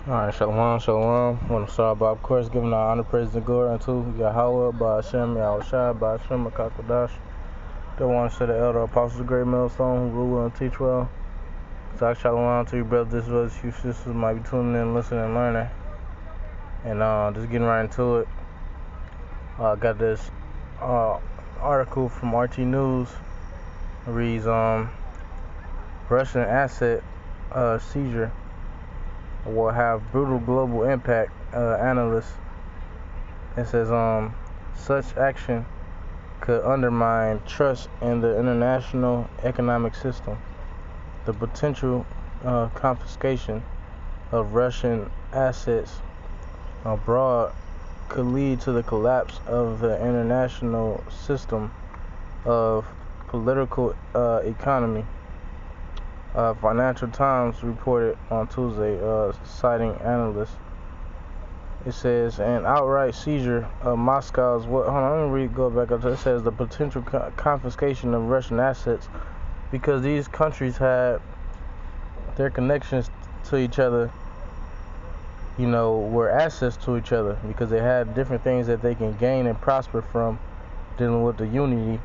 Alright, Shalom, Shalom. I want to start by, of course, giving our honor, praise, and glory unto Yahweh, by Hashem, Yahushua, by Hashem, Akakodash. The one said the elder apostles, the great millstone, who rule well and teach well. Zach Shalom to you, brothers, you sisters, might be tuning in, listening, and learning. And just getting right into it. I got this article from RT News. It reads, Russian asset seizure will have brutal global impact, analysts. It says such action could undermine trust in the international economic system. The potential confiscation of Russian assets abroad could lead to the collapse of the international system of political economy. Financial Times reported on Tuesday, citing analysts. It says an outright seizure of Moscow's. Hold on, let me go back up. It says the potential confiscation of Russian assets, because these countries had their connections to each other. Were assets to each other because they had different things that they can gain and prosper from dealing with the unity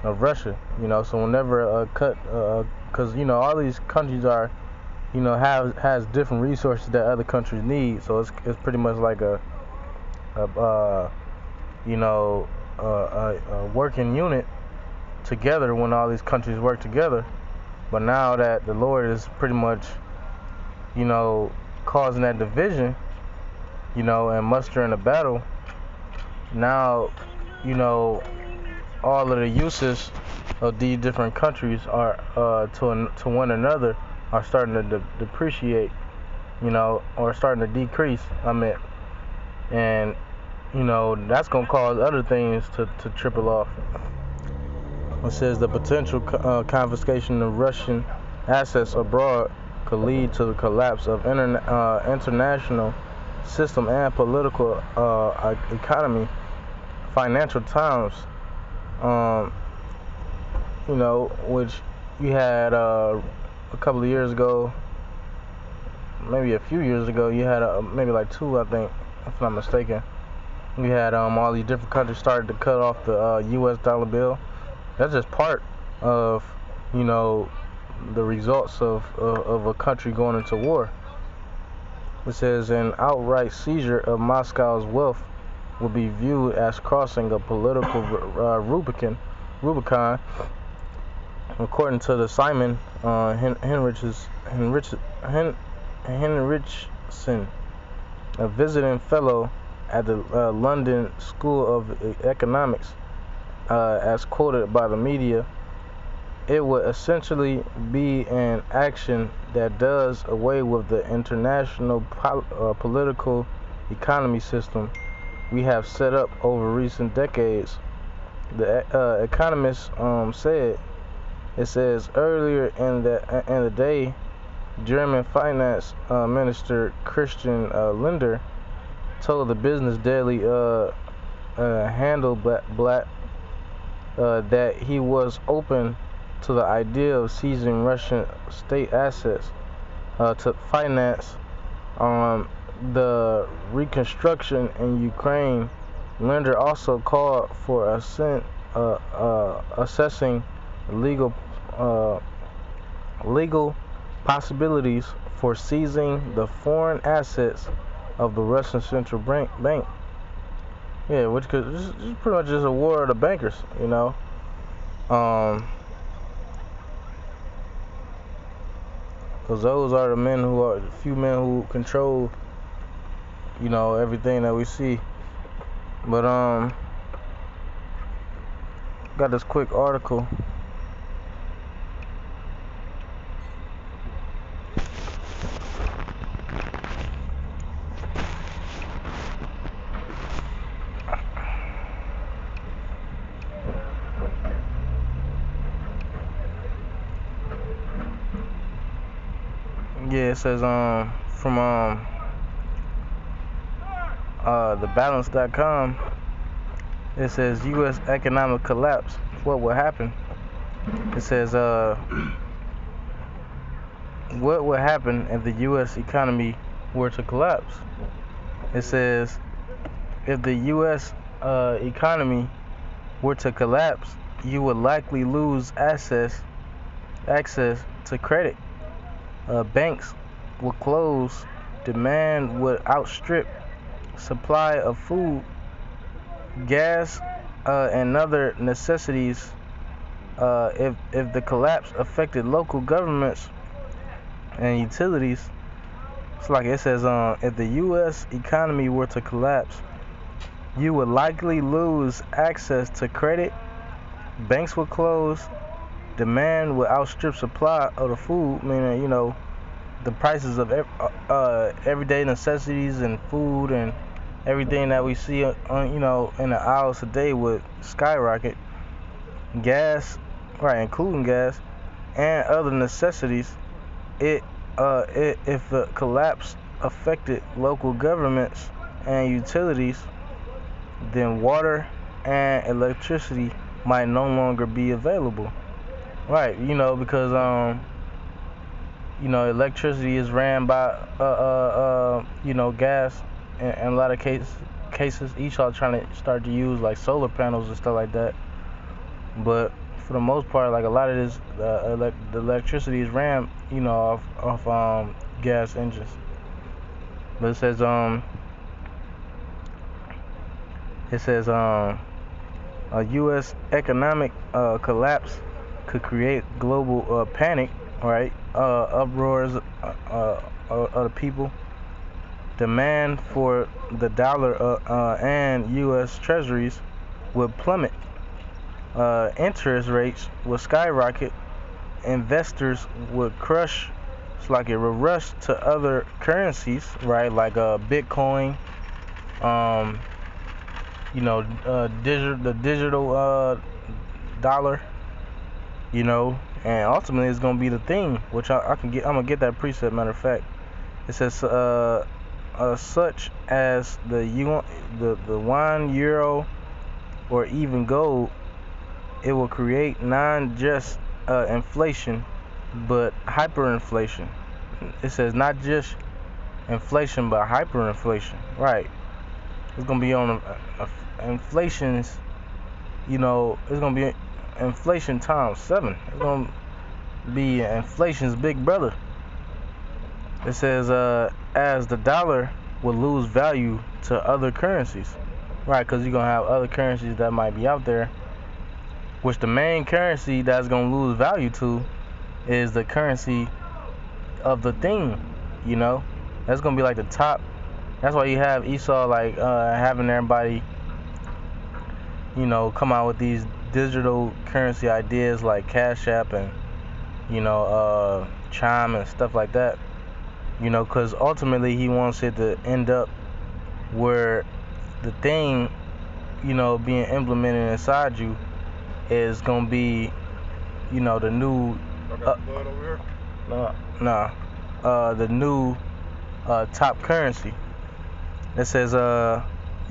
of Russia. So whenever a cut, because all these countries are, has different resources that other countries need. So it's pretty much like a working unit together when all these countries work together. But now that the Lord is pretty much, causing that division, and mustering a battle, now, all of the uses of these different countries are to one another are starting to depreciate, or starting to decrease. And that's gonna cause other things to triple off. It says the potential confiscation of Russian assets abroad could lead to the collapse of international system and political economy. Financial Times, which you had a couple of years ago, maybe a few years ago, you had maybe like two, I think, if I'm not mistaken. We had all these different countries started to cut off the U.S. dollar bill. That's just part of, the results of a country going into war. It says an outright seizure of Moscow's wealth will be viewed as crossing a political Rubicon, according to the Simon Henrichsen, a visiting fellow at the London School of Economics. As quoted by the media, it would essentially be an action that does away with the international political economy system we have set up over recent decades. The Economist said. It says earlier in the day, German Finance Minister Christian Lindner told the Business Daily Handelsblatt that he was open to the idea of seizing Russian state assets to finance the reconstruction in Ukraine. Lindner also called for assessing legal possibilities for seizing the foreign assets of the Russian Central Bank. Yeah, which could this is pretty much just a war of the bankers, because those are the few men who control, everything that we see. But got this quick article. Yeah, it says from thebalance.com. It says U.S. economic collapse. What will happen? It says what would happen if the U.S. economy were to collapse. It says if the U.S. Economy were to collapse, you would likely lose access to credit. Banks would close, demand would outstrip supply of food, gas, and other necessities. If the collapse affected local governments and utilities, it's like it says, if the U.S. economy were to collapse, you would likely lose access to credit, banks would close, demand would outstrip supply of the food, meaning, the prices of everyday necessities and food and everything that we see in the aisles today would skyrocket. Gas, right, including gas and other necessities. If the collapse affected local governments and utilities, then water and electricity might no longer be available. Right, because electricity is ran by gas, and a lot of cases each are trying to start to use like solar panels and stuff like that. But for the most part, like a lot of this, the electricity is ran, off gas engines. But it says a U.S. economic collapse could create global panic, right? Uproars of the people. Demand for the dollar and U.S. treasuries would plummet. Interest rates would skyrocket. Investors would crush. It's like it would rush to other currencies, right? Like Bitcoin, the digital dollar, and ultimately it's gonna be the thing, which I can get. I'm gonna get that precept. Matter of fact, it says such as the won, euro, or even gold. It will create not just inflation, but hyperinflation. It says not just inflation, but hyperinflation. Right. It's gonna be on inflation's. It's gonna be inflation times 7. It's gonna be inflation's big brother. It says as the dollar will lose value to other currencies, right? Because you're gonna have other currencies that might be out there, which the main currency that's gonna lose value to is the currency of the thing. That's gonna be like the top. That's why you have Esau like having everybody, come out with these digital currency ideas like Cash App and Chime and stuff like that. Because ultimately he wants it to end up where the thing, being implemented inside you is gonna be, the new. The new top currency. It says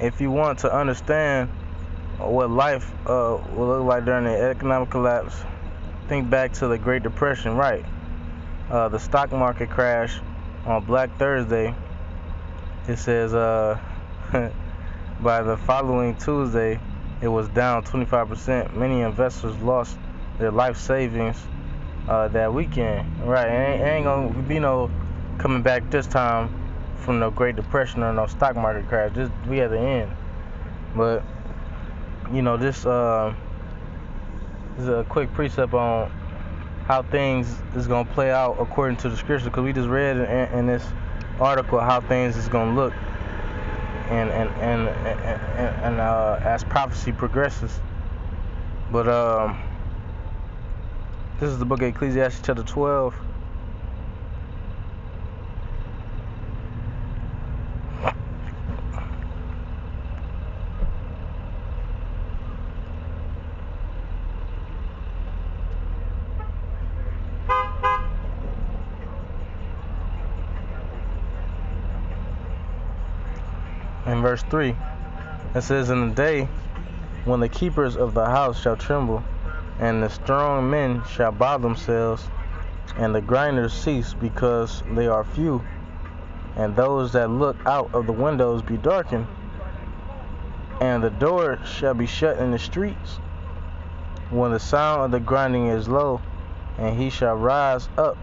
if you want to understand what life will look like during the economic collapse, think back to the Great Depression, right? The stock market crash on Black Thursday. It says by the following Tuesday, it was down 25%. Many investors lost their life savings that weekend. Right, it ain't gonna be no coming back this time from the Great Depression or no stock market crash. We at the end. But this is a quick precept on how things is gonna play out according to the scripture, because we just read in this article how things is gonna look, and as prophecy progresses. But this is the book of Ecclesiastes chapter 12. In verse 3, it says, in the day when the keepers of the house shall tremble, and the strong men shall bow themselves, and the grinders cease because they are few, and those that look out of the windows be darkened, and the door shall be shut in the streets, when the sound of the grinding is low, and he shall rise up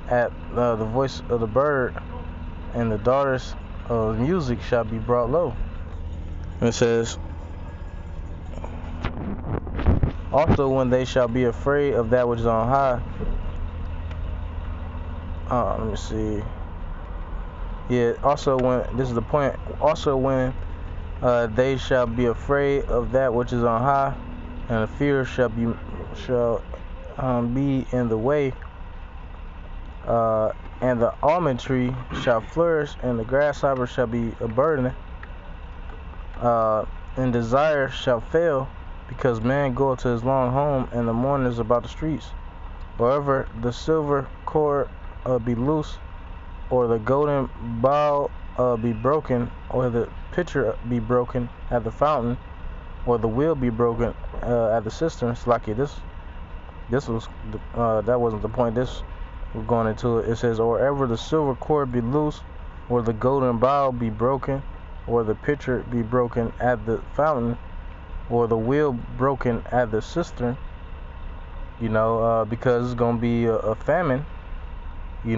at the voice of the bird, and the daughters of music shall be brought low. And it says, also when they shall be afraid of that which is on high. Let me see. Yeah, also when, this is the point, also when they shall be afraid of that which is on high, and the fear shall be in the way, and the almond tree shall flourish, and the grasshopper shall be a burden, and desire shall fail, because man goeth to his long home, and the mourners about the streets. Wherever the silver cord be loose, or the golden bowl be broken, or the pitcher be broken at the fountain, or the wheel be broken at the cistern. Slacky, this was that wasn't the point. This we're going into it. It says, or ever the silver cord be loose, or the golden bowl be broken, or the pitcher be broken at the fountain, or the wheel broken at the cistern. Because it's gonna be a famine. It's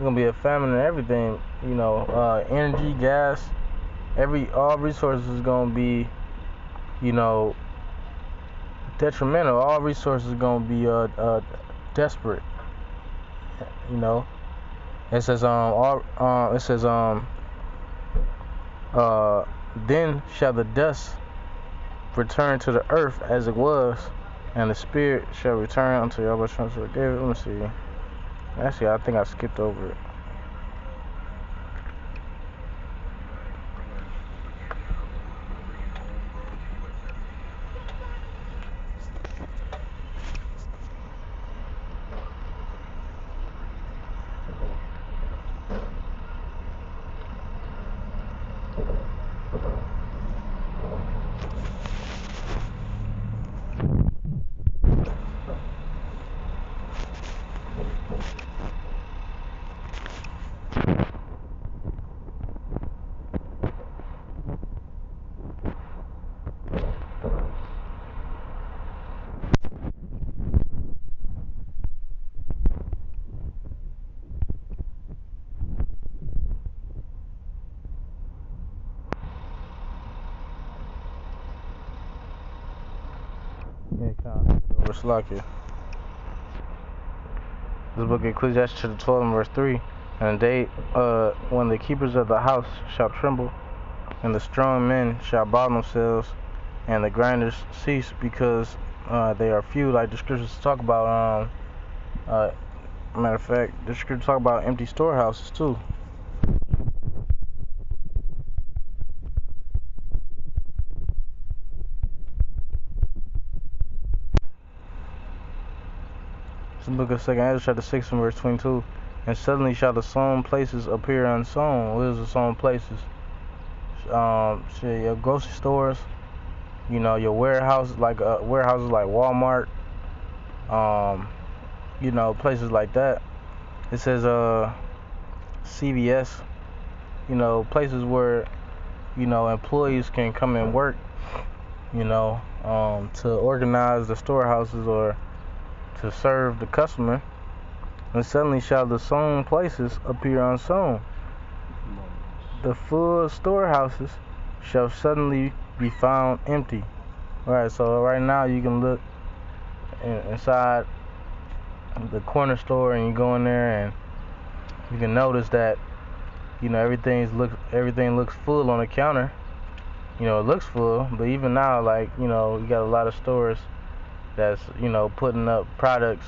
gonna be a famine in everything. Energy, gas, all resources is gonna be, detrimental. All resources are gonna be desperate. It says then shall the dust return to the earth as it was, and the spirit shall return unto Yahweh. Let me see. Actually, I think I skipped over it. Slacky. This book of Ecclesiastes chapter 12 and verse 3. And they, when the keepers of the house shall tremble, and the strong men shall bow themselves, and the grinders cease, because they are few, like the scriptures talk about. Matter of fact, the scriptures talk about empty storehouses too. The book of 2 Ezra chapter 6 and verse 22. And suddenly shall the sown places appear unsown. What is the sown places? Your grocery stores, your warehouses like Walmart, places like that. It says CVS, places where employees can come and work, to organize the storehouses or to serve the customer. And suddenly shall the sown places appear unsown. The full storehouses shall suddenly be found empty. Alright, so right now you can look inside the corner store, and you go in there and you can notice that everything looks full on the counter. It looks full, but even now, you got a lot of stores that's putting up products.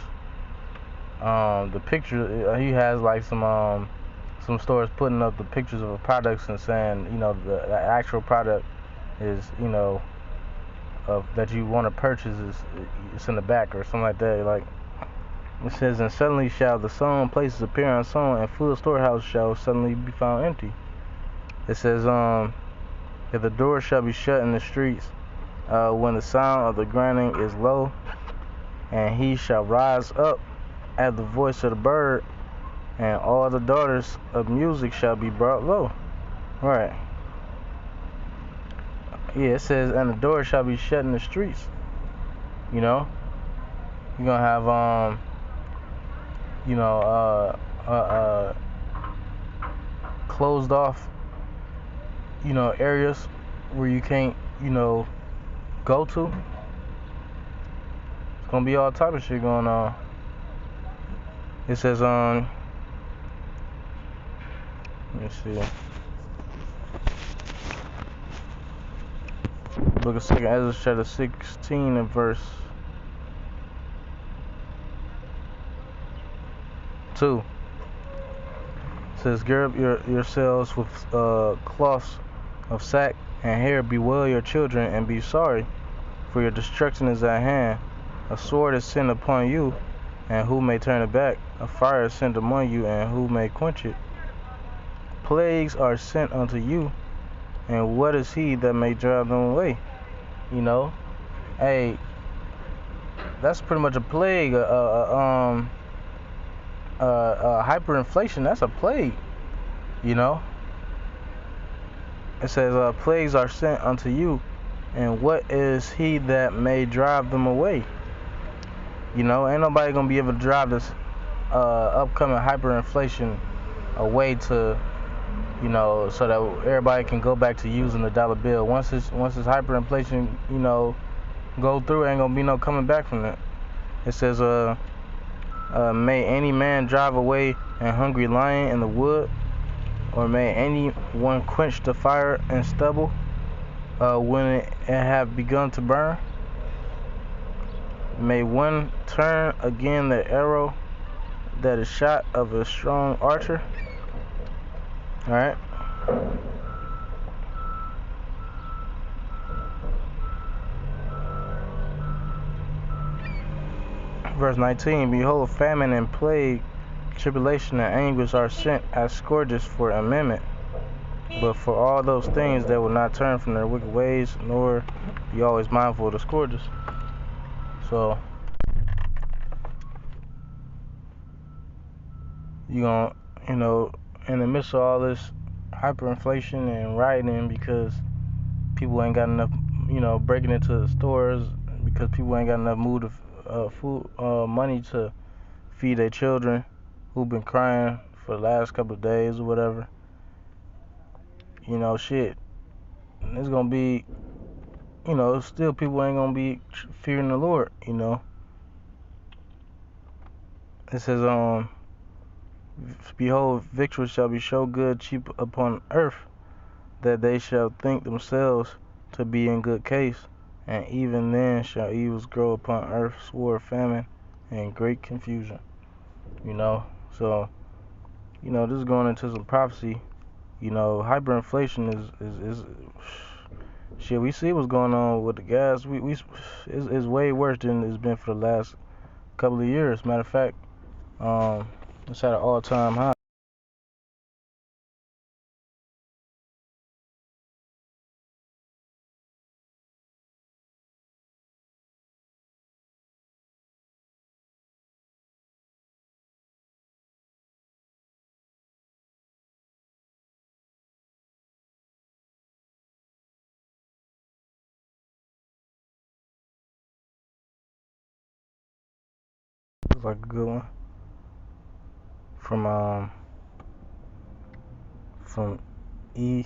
The picture he has some stores putting up the pictures of the products and saying the actual product is that you want to purchase it's in the back or something like that. Like it says, and suddenly shall the sown places appear unsown, and full storehouse shall suddenly be found empty. It says if the door shall be shut in the streets, when the sound of the grinding is low, and he shall rise up at the voice of the bird, and all the daughters of music shall be brought low. Right. Yeah, it says, and the door shall be shut in the streets. You know, you're gonna have you know, closed off, areas where you can't, go to. It's gonna be all type of shit going on. It says, let me see. Book of 2nd Ezra chapter 16 and verse 2. It says, gird up yourselves with cloths of sack and hair, bewail your children, and be sorry, for your destruction is at hand. A sword is sent upon you, and who may turn it back? A fire is sent among you, and who may quench it? Plagues are sent unto you, and what is he that may drive them away? Hey, that's pretty much a plague. Hyperinflation, that's a plague. It says, plagues are sent unto you, and what is he that may drive them away? Ain't nobody gonna be able to drive this upcoming hyperinflation away to, so that everybody can go back to using the dollar bill. Once this hyperinflation, go through, ain't gonna be no coming back from that. It says, may any man drive away an hungry lion in the wood, or may any one quench the fire and stubble when it have begun to burn? May one turn again the arrow that is shot of a strong archer? Alright. Verse 19, behold, famine and plague, tribulation and anguish are sent as scourges for amendment, but for all those things they will not turn from their wicked ways, nor be always mindful of the scourges. So, you're gonna, in the midst of all this hyperinflation and rioting, because people ain't got enough, breaking into the stores, because people ain't got enough money to feed their children who've been crying for the last couple of days or whatever. Shit. It's gonna be, still people ain't gonna be fearing the Lord. It says, behold, victuals shall be so good cheap upon earth, that they shall think themselves to be in good case, and even then shall evils grow upon earth, sword, famine, and great confusion. So, this is going into some prophecy. Hyperinflation is shit. We see what's going on with the gas. It's way worse than it's been for the last couple of years. Matter of fact, it's at an all-time high. It's like a good one from EIA.gov.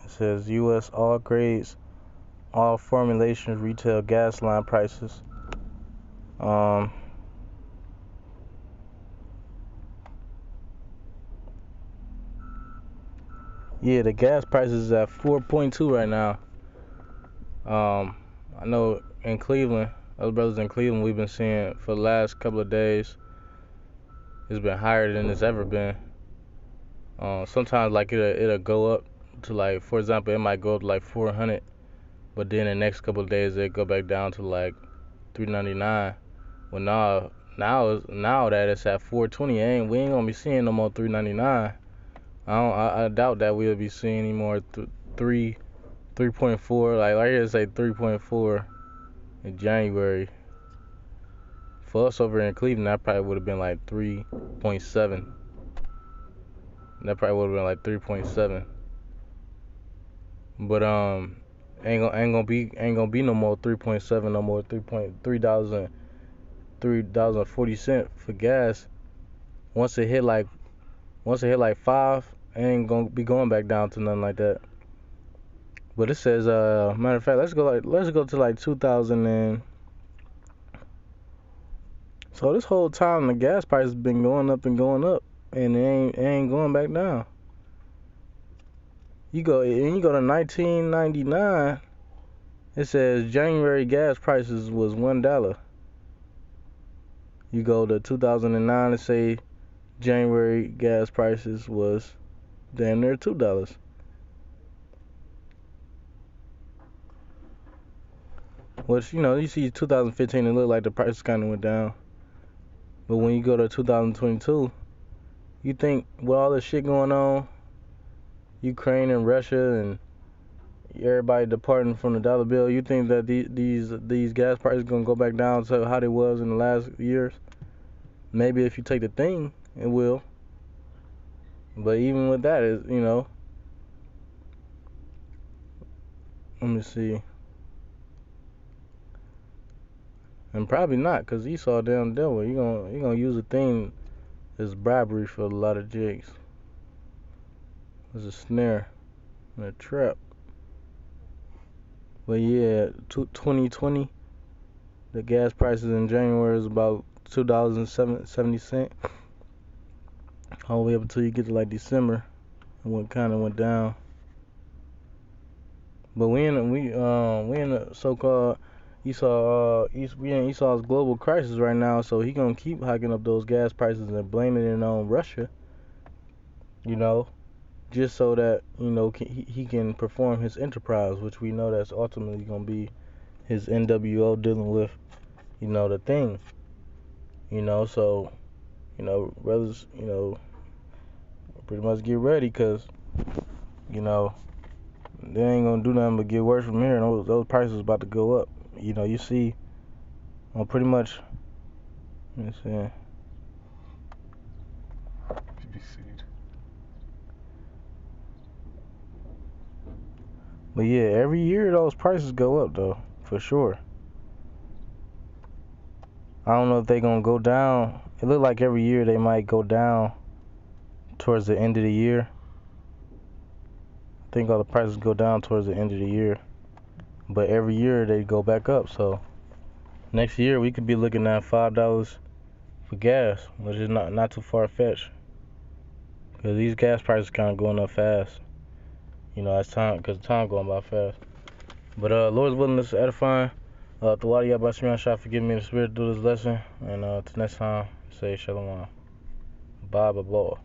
It says U.S. all grades, all formulations, retail gas line prices. Yeah, the gas prices is at 4.2 right now. I know in Cleveland, other brothers in Cleveland, we've been seeing for the last couple of days, it's been higher than it's ever been. Sometimes like it'll go up to, like, for example, it might go up to like 400, but then the next couple of days it go back down to like 399. Well, now that it's at 420, we ain't gonna be seeing no more 399. I doubt that we'll be seeing any more 3.4. Like right here, say 3.4 in January. For us over in Cleveland, that probably would have been like 3.7. That probably would have been like 3.7. But ain't gonna be no more 3.7, no more 3.40 for gas. Once it hit like 5, it ain't gonna be going back down to nothing like that. But it says matter of fact, let's go to like 2000 and so this whole time the gas price has been going up and going up, and it ain't going back down. You go to 1999, it says January gas prices was $1. You go to 2009 and say January gas prices was damn near $2. Which, you see 2015, it looked like the prices kind of went down. But when you go to 2022, you think with all this shit going on, Ukraine and Russia and everybody departing from the dollar bill, you think that these gas prices gonna go back down to how they was in the last years? Maybe if you take the thing, it will. But even with that, let me see. And probably not, cause Esau damn devil. You gonna use a thing as bribery for a lot of jigs. It's a snare and a trap. But yeah, 2020, the gas prices in January is about $2.70, all the way up until you get to like December, and kind of went down. But we in a so-called we in Esau's global crisis right now, so he gonna keep hiking up those gas prices and blaming it on Russia, just so that he can perform his enterprise, which we know that's ultimately gonna be his NWO dealing with the thing, so brothers, pretty much get ready, cause they ain't gonna do nothing but get worse from here, and those prices about to go up. You see, pretty much. Let me see. But yeah, every year those prices go up though, for sure. I don't know if they gonna go down. It look like every year they might go down towards the end of the year. I think all the prices go down towards the end of the year, but every year they go back up. So next year we could be looking at $5 for gas, which is not too far fetched, because these gas prices kind of going up fast. As time, because time going by fast. But Lord's willing, this is edifying. Thawadi Yabba Shemyan Shah, forgive me in the spirit through this lesson, and till next time, say Shalom. Bye bye.